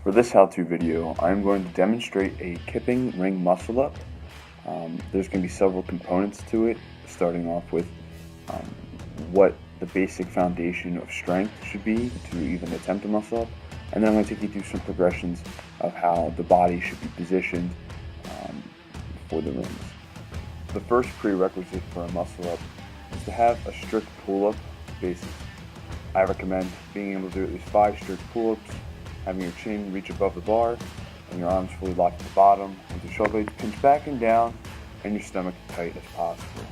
For this how-to video, I'm going to demonstrate a kipping ring muscle-up. There's going to be several components to it, starting off with what the basic foundation of strength should be to even attempt a muscle-up, and then I'm going to take you through some progressions of how the body should be positioned for the rings. The first prerequisite for a muscle-up is to have a strict pull-up basis. I recommend being able to do at least 5 strict pull-ups, having your chin reach above the bar, and your arms fully locked at the bottom, with your shoulder blades pinched back and down, and your stomach tight as possible.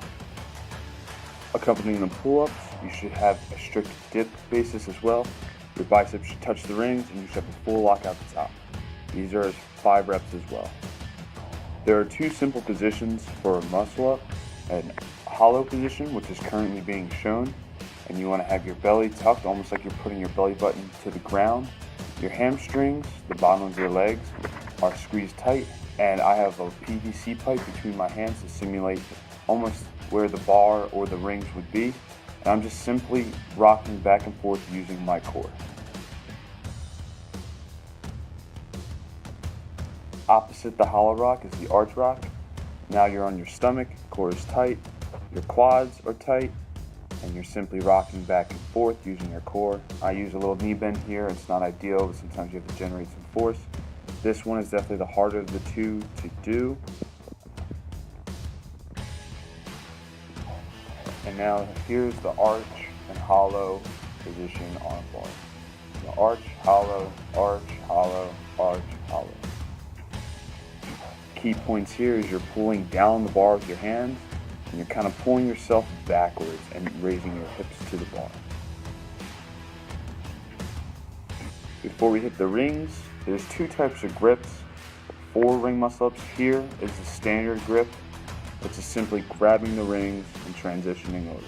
Accompanying the pull-ups, you should have a strict dip basis as well. Your biceps should touch the rings, and you should have a full lock out the top. These are 5 reps as well. There are 2 simple positions for a muscle-up: an hollow position, which is currently being shown, and you want to have your belly tucked, almost like you're putting your belly button to the ground. Your hamstrings, the bottom of your legs, are squeezed tight, and I have a PVC pipe between my hands to simulate almost where the bar or the rings would be, and I'm just simply rocking back and forth using my core. Opposite the hollow rock is the arch rock. Now you're on your stomach, core is tight, your quads are tight, and you're simply rocking back and forth using your core. I use a little knee bend here. It's not ideal, but sometimes you have to generate some force. This one is definitely the harder of the 2 to do. And now here's the arch and hollow position arm bar. The arch, hollow, arch, hollow, arch, hollow. Key points here is you're pulling down the bar with your hands, and you're kind of pulling yourself backwards and raising your hips to the bar. Before we hit the rings, there's 2 types of grips for ring muscle-ups. Here is the standard grip, which is simply grabbing the rings and transitioning over.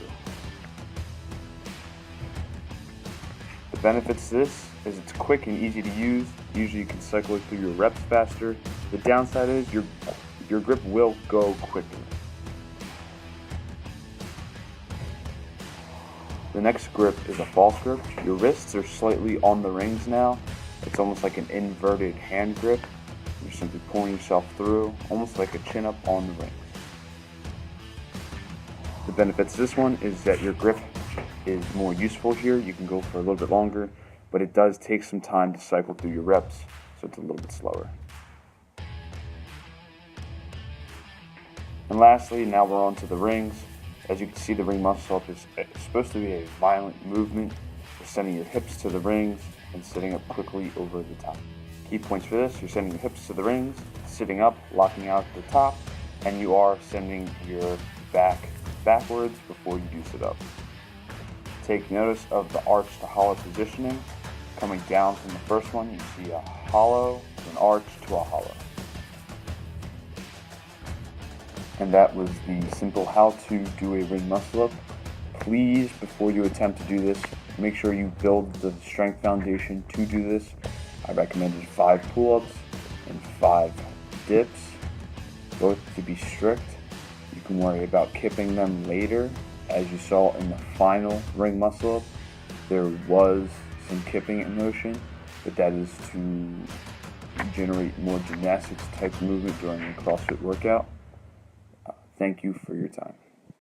The benefits to this is it's quick and easy to use. Usually you can cycle it through your reps faster. The downside is your grip will go quicker. The next grip is a false grip. Your wrists are slightly on the rings now. It's almost like an inverted hand grip. You're simply pulling yourself through, almost like a chin up on the rings. The benefits of this one is that your grip is more useful here. You can go for a little bit longer, but it does take some time to cycle through your reps, so it's a little bit slower. And lastly, now we're on to the rings. As you can see, the ring muscle-up is supposed to be a violent movement, sending your hips to the rings and sitting up quickly over the top. Key points for this: you're sending your hips to the rings, sitting up, locking out at the top, and you are sending your back backwards before you do sit up. Take notice of the arch to hollow positioning. Coming down from the first one, you see a hollow, an arch to a hollow. And that was the simple how to do a ring muscle-up. Please, before you attempt to do this, make sure you build the strength foundation to do this. I recommended 5 pull-ups and 5 dips, both to be strict. You can worry about kipping them later. As you saw in the final ring muscle-up, there was some kipping in motion, but that is to generate more gymnastics type movement during a CrossFit workout. Thank you for your time.